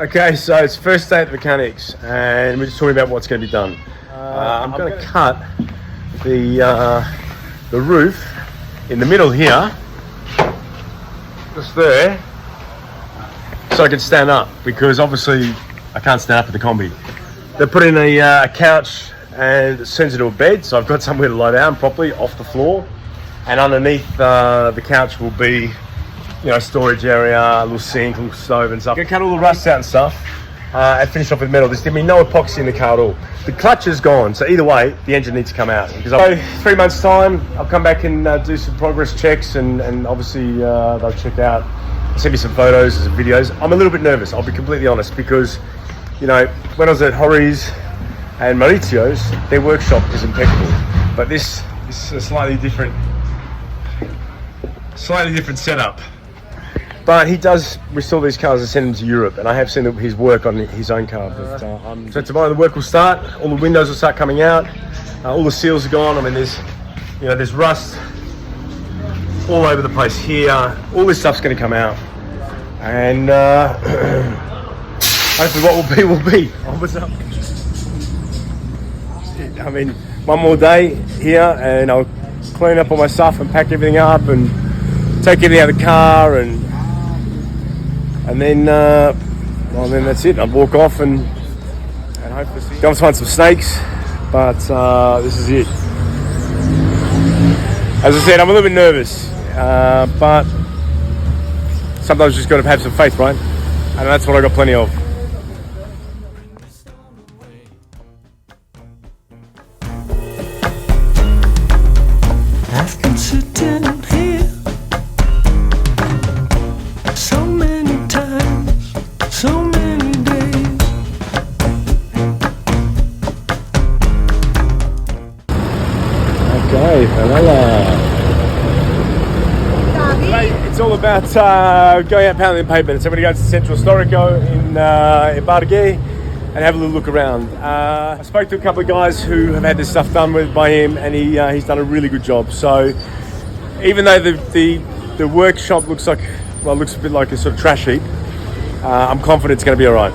Okay, so it's first day at the mechanics, and we're just talking about what's going to be done. I'm going to cut the roof in the middle here, just there, so I can stand up, because obviously I can't stand up at the Kombi. They put in a couch and it turns into a bed, so I've got somewhere to lie down properly off the floor, and underneath the couch will be, you know, storage area, a little sink, a little stove and stuff. I'm gonna cut all the rust out and stuff, and finish off with metal. There's gonna be no epoxy in the car at all. The clutch is gone, so either way, the engine needs to come out. Because so 3 months time, I'll come back and do some progress checks, and obviously they'll check out, send me some photos and some videos. I'm a little bit nervous, I'll be completely honest, because, you know, when I was at Hori's and Maurizio's, their workshop is impeccable. But this is a slightly different setup. But he does restore these cars and send them to Europe, and I have seen his work on his own car. But, so tomorrow the work will start. All the windows will start coming out. All the seals are gone. I mean, there's rust all over the place here. All this stuff's going to come out, and hopefully, what will be. What's up? I mean, one more day here, and I'll clean up all my stuff and pack everything up and take everything out of the car, and then then that's it. I'll walk off and hopefully go and find some snakes, but this is it. As I said, I'm a little bit nervous, but sometimes you just got to have some faith, right? And that's what I got plenty of. I've been sitting here so many times, so many days. Okay, it's all about going out pounding the pavement. So we're going to go to Central Storico in Barghe and have a little look around. I spoke to a couple of guys who have had this stuff done by him, and he's done a really good job. So even though the workshop looks a bit like a sort of trash heap, I'm confident it's going to be all right.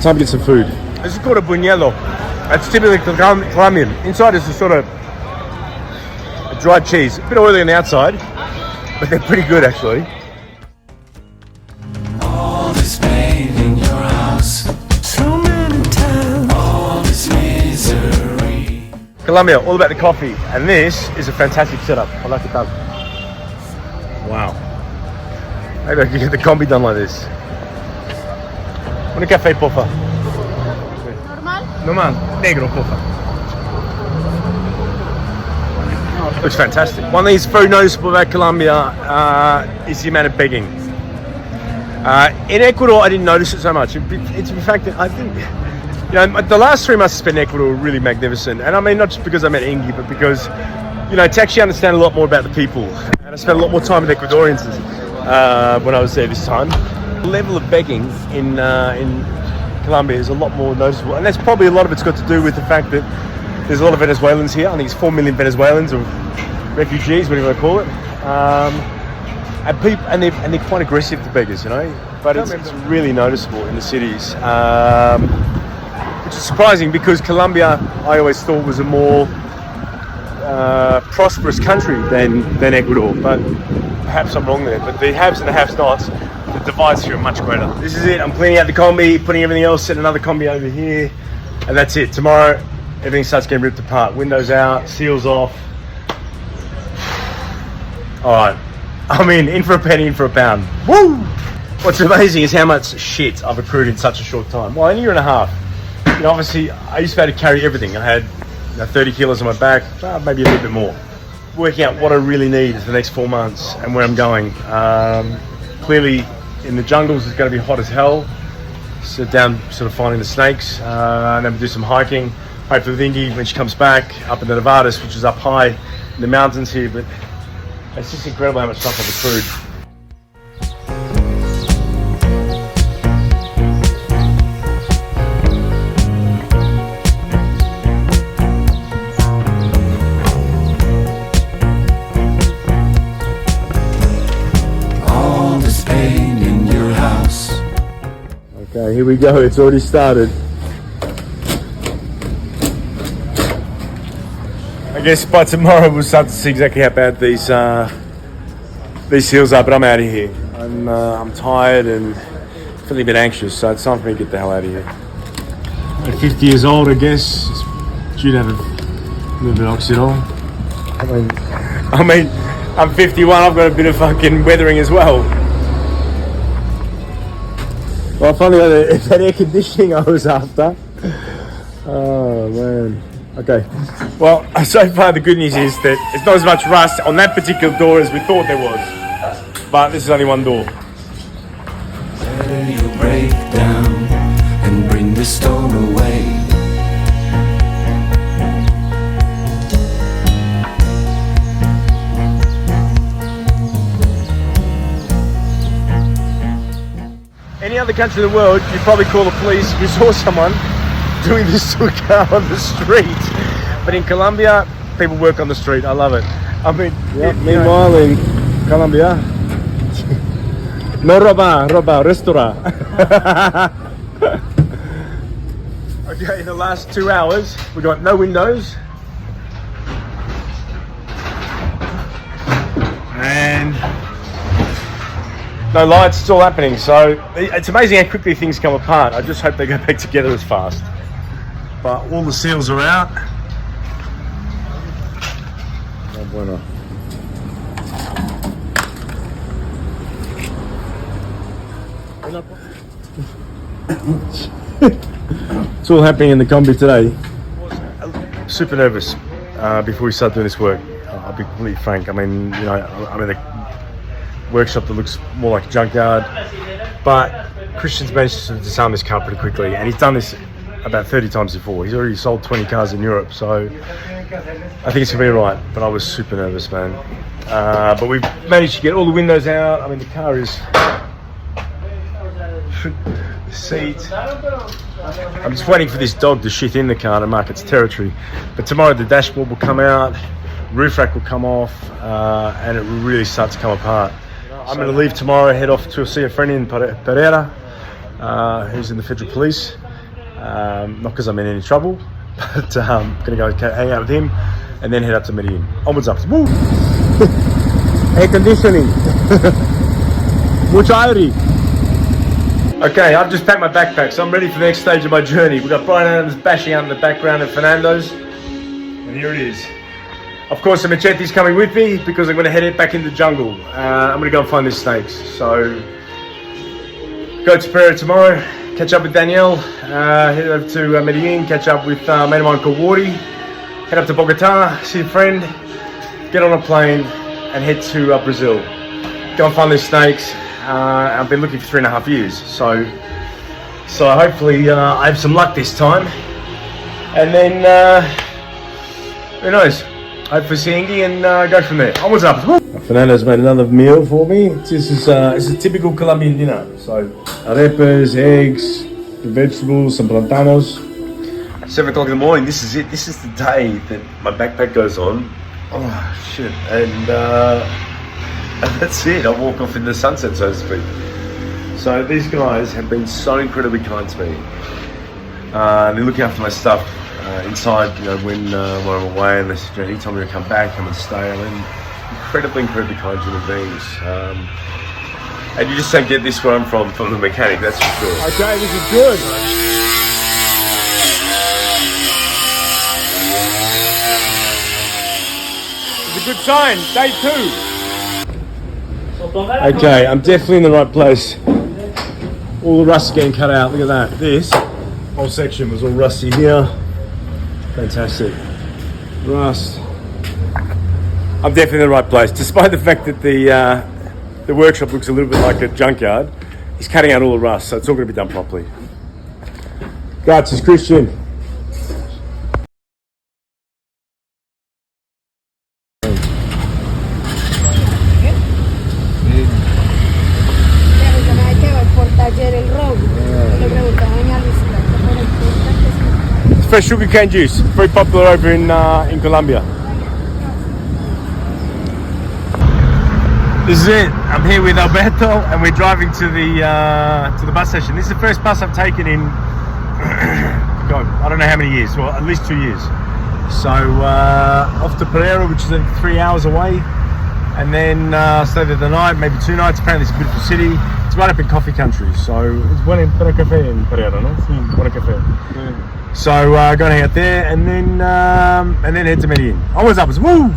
Time to get some food. This is called a buñuelo. It's typically Colombian. Inside is a sort of a dried cheese, a bit oily on the outside, but they're pretty good actually. All this pain in your house, so many times. All this misery. Colombia, all about the coffee, and this is a fantastic setup. I like it done. Wow. Maybe I can get the Kombi done like this. Un café, porfa. Normal, negro, porfa. Looks fantastic. One thing that's very noticeable about Colombia is the amount of begging. In Ecuador, I didn't notice it so much. It's in fact, I think, you know, the last 3 months I spent in Ecuador were really magnificent. And I mean, not just because I met Ingi, but because, you know, to actually understand a lot more about the people. And I spent a lot more time with Ecuadorians when I was there this time. The level of begging in Colombia is a lot more noticeable, and that's probably a lot of it's got to do with the fact that there's a lot of Venezuelans here. I think it's 4 million Venezuelans, or refugees, whatever you want to call it, and they're quite aggressive to beggars, you know. But it's really noticeable in the cities, which is surprising because Colombia, I always thought, was a more prosperous country than Ecuador, but perhaps I'm wrong there. But the haves and the have-nots, the divides here are much greater. This is it. I'm cleaning out the Kombi, putting everything else, setting another Kombi over here, and that's it. Tomorrow, everything starts getting ripped apart. Windows out, seals off. All right. I mean, in for a penny, in for a pound. Woo! What's amazing is how much shit I've accrued in such a short time. Well, in a year and a half. You know, obviously, I used to be able to carry everything. I had 30 kilos on my back, maybe a little bit more. Working out what I really need is the next 4 months and where I'm going. Clearly, in the jungles, it's going to be hot as hell. So down, sort of finding the snakes, and then we'll do some hiking. Hopefully with Ingi when she comes back up in the Nevadas, which is up high in the mountains here. But it's just incredible how much stuff I've accrued. here we go. It's already started. I guess by tomorrow we'll start to see exactly how bad these hills are. But I'm out of here. I'm tired and feeling a bit anxious, so it's time for me to get the hell out of here. At 50 years old, I guess, it's due to have a little bit of oxidol. I mean, I'm 51. I've got a bit of fucking weathering as well. Well, finally got that air conditioning I was after. Oh man. Okay. Well, so far the good news is that there's not as much rust on that particular door as we thought there was. But this is only one door. You break down and bring the storm away. Any other country in the world, you'd probably call the police if you saw someone doing this to a car on the street. But in Colombia, people work on the street. I love it. I mean, meanwhile in Colombia, no roba, restaurant. Okay, in the last 2 hours, we got no windows. And no lights, it's all happening. So it's amazing how quickly things come apart. I just hope they go back together as fast. But all the seals are out. Oh, bueno. It's all happening in the Kombi today. Super nervous before we start doing this work. I'll be completely frank. I mean, you know, I'm in a workshop that looks more like a junkyard, but Christian's managed to disarm this car pretty quickly, and he's done this about 30 times before. He's already sold 20 cars in Europe, so I think it's gonna be right. But I was super nervous, man. But we've managed to get all the windows out. I mean, the car is seat. I'm just waiting for this dog to shit in the car to mark its territory. But tomorrow the dashboard will come out, roof rack will come off, and it will really start to come apart. I'm going to leave tomorrow, head off to see a friend in Pereira, who's in the federal police. Not because I'm in any trouble, but I'm going to go hang out with him and then head up to Medellin. Onwards, upwards. Woo! Air conditioning. Mucho aire. Okay, I've just packed my backpack, so I'm ready for the next stage of my journey. We've got Brian Adams bashing out in the background at Fernando's, and here it is. Of course, the machete's coming with me because I'm going to head back into the jungle. I'm going to go and find these snakes. So, go to Pereira tomorrow, catch up with Danielle, head over to Medellin, catch up with a mate of mine called Wardy, head up to Bogota, see a friend, get on a plane, and head to Brazil. Go and find these snakes. I've been looking for 3.5 years, so hopefully I have some luck this time, and then who knows? Hopefully see Ingy and go from there. Onwards up. Fernando's made another meal for me. This is it's a typical Colombian dinner. So arepas, eggs, vegetables, some plantanos. 7 o'clock in the morning. This is it. This is the day that my backpack goes on. Oh shit! And that's it. I walk off in the sunset, so to speak. So these guys have been so incredibly kind to me. They're looking after my stuff inside, you know, when I'm away, and they said, anytime you come back, come and stay. I mean, incredibly kind human beings. And you just don't get this where I'm from the mechanic, that's for sure. Okay, this is good. It's a good sign, day 2. Okay, I'm definitely in the right place. All the rust getting cut out. Look at that. This whole section was all rusty here. Fantastic. Rust. I'm definitely in the right place. Despite the fact that the workshop looks a little bit like a junkyard, he's cutting out all the rust, so it's all going to be done properly. Gracias, Christian. Fresh sugarcane juice, very popular over in Colombia. This is it. I'm here with Alberto, and we're driving to the bus station. This is the first bus I've taken in, God, I don't know how many years. Well, at least 2 years. So off to Pereira, which is 3 hours away, and then stay there the night, maybe 2 nights. Apparently, it's a beautiful city. It's right up in coffee country, so it's buena café in Pereira, no? Buena café. Yeah. So going to hang out there, and then head to Medellin. Almost up, woo!